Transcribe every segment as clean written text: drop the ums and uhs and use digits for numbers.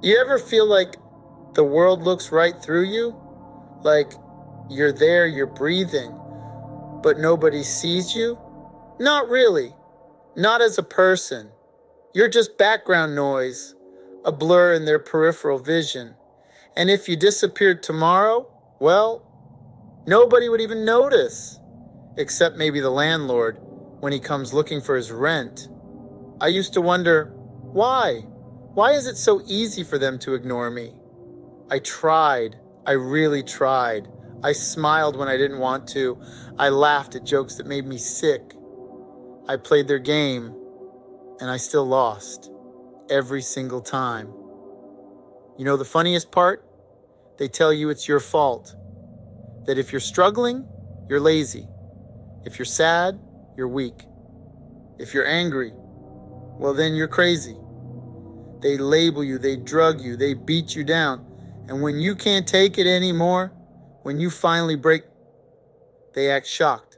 You ever feel like the world looks right through you? Like you're there, you're breathing, but nobody sees you? Not really. Not as a person. You're just background noise, a blur in their peripheral vision. And if you disappeared tomorrow, well, nobody would even notice, except maybe the landlord when he comes looking for his rent. I used to wonder, why? Why is it so easy for them to ignore me? I tried. I really tried. I smiled when I didn't want to. I laughed at jokes that made me sick. I played their game, and I still lost. Every single time. You know the funniest part? They tell you it's your fault. That if you're struggling, you're lazy. If you're sad, you're weak. If you're angry, well then you're crazy. They label you, they drug you, they beat you down. And when you can't take it anymore, when you finally break, they act shocked.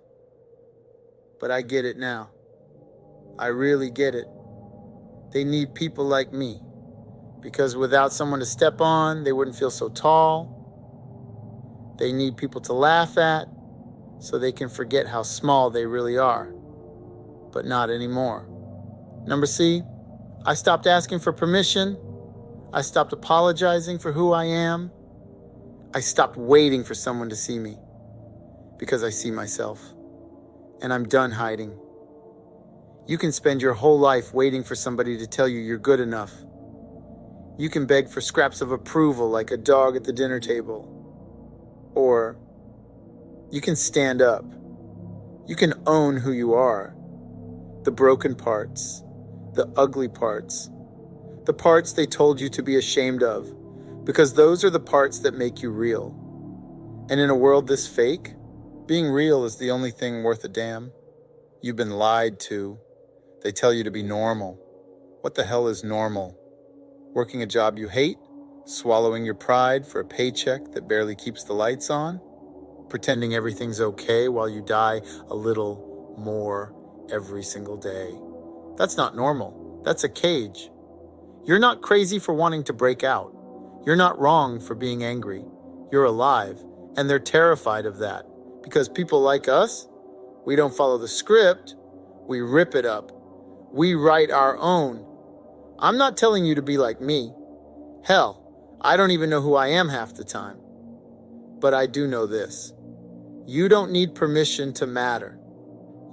But I get it now. I really get it. They need people like me. Because without someone to step on, they wouldn't feel so tall. They need people to laugh at so they can forget how small they really are. But not anymore. Number C, I stopped asking for permission. I stopped apologizing for who I am. I stopped waiting for someone to see me because I see myself. And I'm done hiding. You can spend your whole life waiting for somebody to tell you you're good enough. You can beg for scraps of approval like a dog at the dinner table. Or you can stand up. You can own who you are. The broken parts, the ugly parts, the parts they told you to be ashamed of, because those are the parts that make you real. And in a world this fake, being real is the only thing worth a damn. You've been lied to. They tell you to be normal. What the hell is normal? Working a job you hate? Swallowing your pride for a paycheck that barely keeps the lights on? Pretending everything's okay while you die a little more every single day? That's not normal. That's a cage. You're not crazy for wanting to break out. You're not wrong for being angry. You're alive, and they're terrified of that. Because people like us, we don't follow the script, we rip it up. We write our own. I'm not telling you to be like me. Hell, I don't even know who I am half the time. But I do know this. You don't need permission to matter.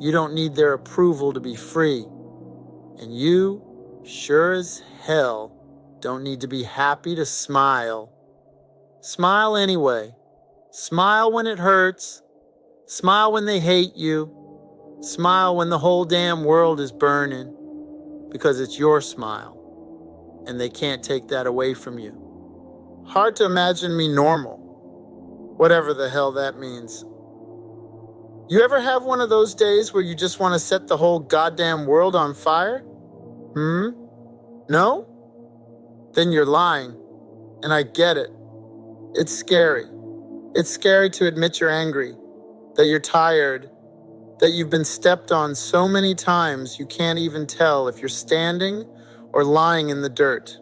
You don't need their approval to be free. And you, sure as hell, don't need to be happy to smile. Smile anyway. Smile when it hurts. Smile when they hate you. Smile when the whole damn world is burning. Because it's your smile. And they can't take that away from you. Hard to imagine me normal. Whatever the hell that means. You ever have one of those days where you just want to set the whole goddamn world on fire? No? Then you're lying. And I get it. It's scary. It's scary to admit you're angry, that you're tired, that you've been stepped on so many times you can't even tell if you're standing or lying in the dirt.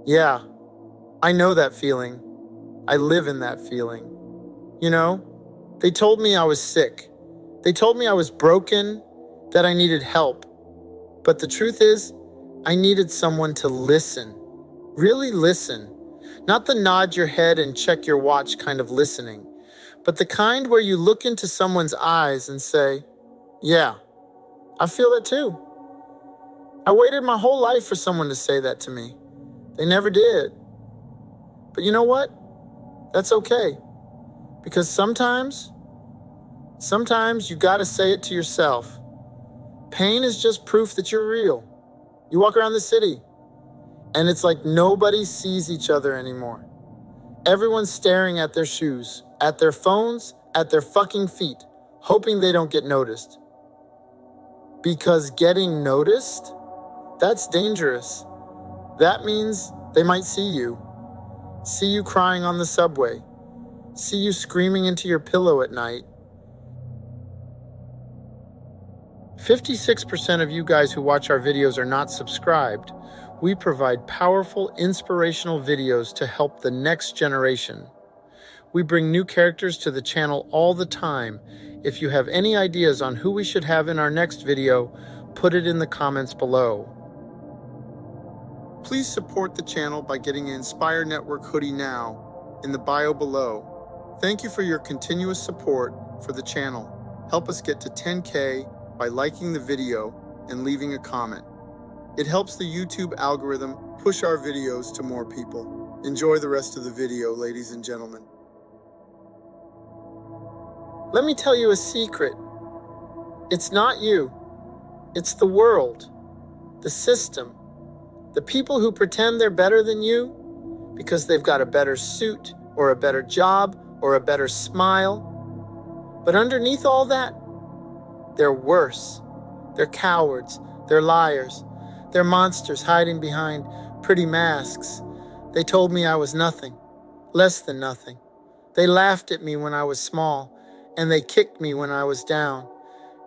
Yeah, I know that feeling. I live in that feeling. You know, they told me I was sick. They told me I was broken, that I needed help. But the truth is, I needed someone to listen. Really listen. Not the nod your head and check your watch kind of listening, but the kind where you look into someone's eyes and say, yeah, I feel it too. I waited my whole life for someone to say that to me. They never did. But you know what? That's okay. Because sometimes you gotta say it to yourself. Pain is just proof that you're real. You walk around the city, and it's like nobody sees each other anymore. Everyone's staring at their shoes, at their phones, at their fucking feet, hoping they don't get noticed. Because getting noticed, that's dangerous. That means they might see you crying on the subway, see you screaming into your pillow at night. 56% of you guys who watch our videos are not subscribed, We provide powerful, inspirational videos to help the next generation. We bring new characters to the channel all the time. If you have any ideas on who we should have in our next video, put it in the comments below. Please support the channel by getting an Inspire Network hoodie now in the bio below. Thank you for your continuous support for the channel. Help us get to 10K by liking the video and leaving a comment. It helps the YouTube algorithm push our videos to more people. Enjoy the rest of the video, ladies and gentlemen. Let me tell you a secret. It's not you. It's the world, the system, the people who pretend they're better than you because they've got a better suit or a better job or a better smile. But underneath all that, they're worse. They're cowards. They're liars. They're monsters hiding behind pretty masks. They told me I was nothing, less than nothing. They laughed at me when I was small, and they kicked me when I was down.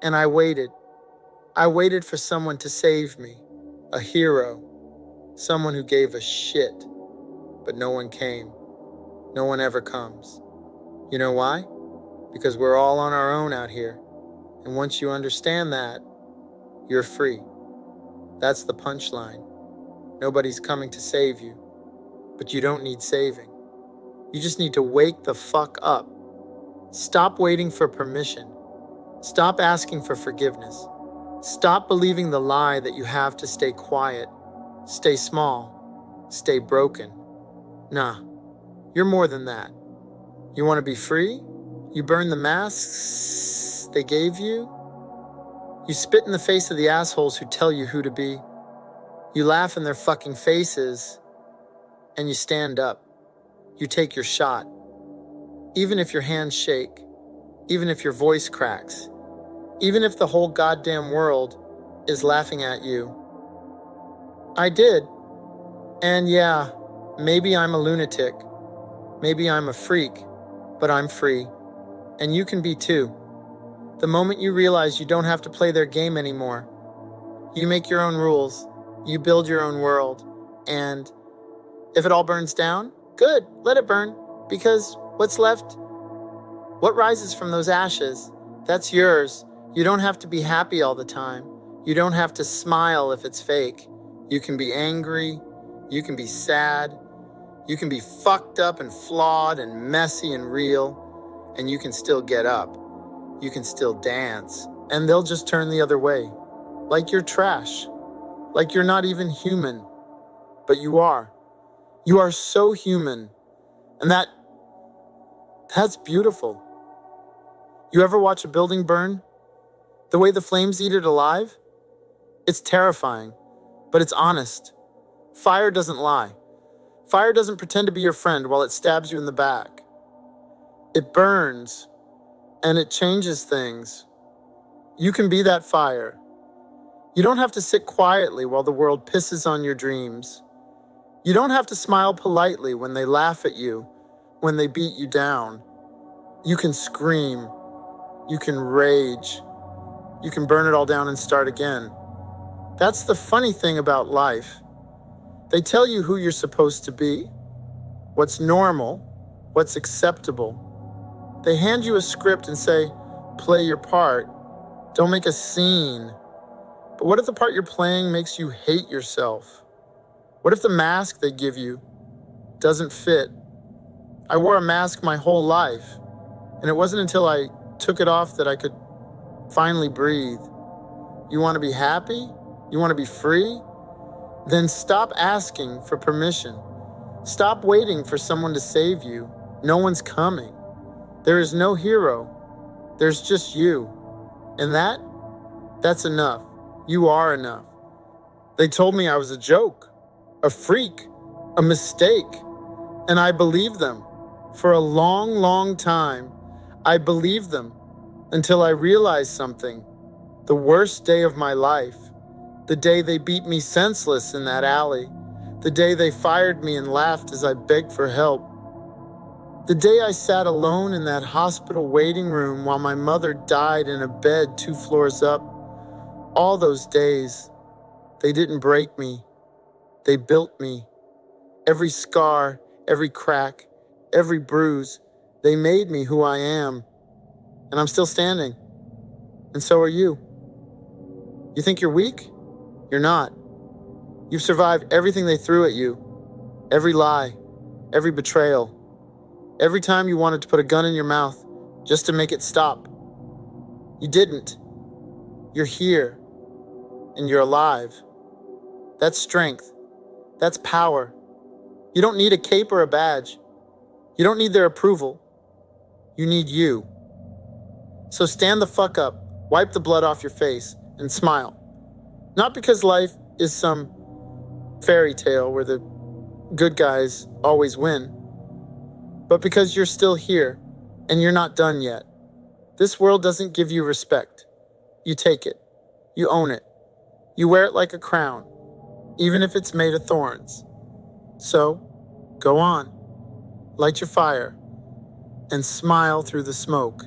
And I waited. I waited for someone to save me, a hero, someone who gave a shit. But no one came. No one ever comes. You know why? Because we're all on our own out here. And once you understand that, you're free. That's the punchline. Nobody's coming to save you, but you don't need saving. You just need to wake the fuck up. Stop waiting for permission. Stop asking for forgiveness. Stop believing the lie that you have to stay quiet, stay small, stay broken. Nah, you're more than that. You want to be free? You burn the masks they gave you? You spit in the face of the assholes who tell you who to be. You laugh in their fucking faces, and you stand up. You take your shot. Even if your hands shake, even if your voice cracks, even if the whole goddamn world is laughing at you. I did. And yeah, maybe I'm a lunatic. Maybe I'm a freak, but I'm free. And you can be too. The moment you realize you don't have to play their game anymore, you make your own rules, you build your own world, and if it all burns down, good, let it burn, because what's left, what rises from those ashes, that's yours. You don't have to be happy all the time. You don't have to smile if it's fake. You can be angry, you can be sad, you can be fucked up and flawed and messy and real, and you can still get up. You can still dance, and they'll just turn the other way. Like you're trash. Like you're not even human. But you are. You are so human. And that's beautiful. You ever watch a building burn? The way the flames eat it alive? It's terrifying, but it's honest. Fire doesn't lie. Fire doesn't pretend to be your friend while it stabs you in the back. It burns. And it changes things. You can be that fire. You don't have to sit quietly while the world pisses on your dreams. You don't have to smile politely when they laugh at you, when they beat you down. You can scream. You can rage. You can burn it all down and start again. That's the funny thing about life. They tell you who you're supposed to be, what's normal, what's acceptable. They hand you a script and say, play your part. Don't make a scene. But what if the part you're playing makes you hate yourself? What if the mask they give you doesn't fit? I wore a mask my whole life, and it wasn't until I took it off that I could finally breathe. You want to be happy? You want to be free? Then stop asking for permission. Stop waiting for someone to save you. No one's coming. There is no hero. There's just you. And that's enough. You are enough. They told me I was a joke, a freak, a mistake. And I believed them. For a long, long time, I believed them until I realized something. The worst day of my life. The day they beat me senseless in that alley. The day they fired me and laughed as I begged for help. The day I sat alone in that hospital waiting room while my mother died in a bed 2 floors up. All those days, they didn't break me. They built me. Every scar, every crack, every bruise, they made me who I am. And I'm still standing. And so are you. You think you're weak? You're not. You've survived everything they threw at you. Every lie, every betrayal, every time you wanted to put a gun in your mouth just to make it stop. You didn't. You're here. And you're alive. That's strength. That's power. You don't need a cape or a badge. You don't need their approval. You need you. So stand the fuck up, wipe the blood off your face, and smile. Not because life is some fairy tale where the good guys always win, but because you're still here and you're not done yet. This world doesn't give you respect. You take it. You own it. You wear it like a crown, even if it's made of thorns. So, go on, light your fire, and smile through the smoke.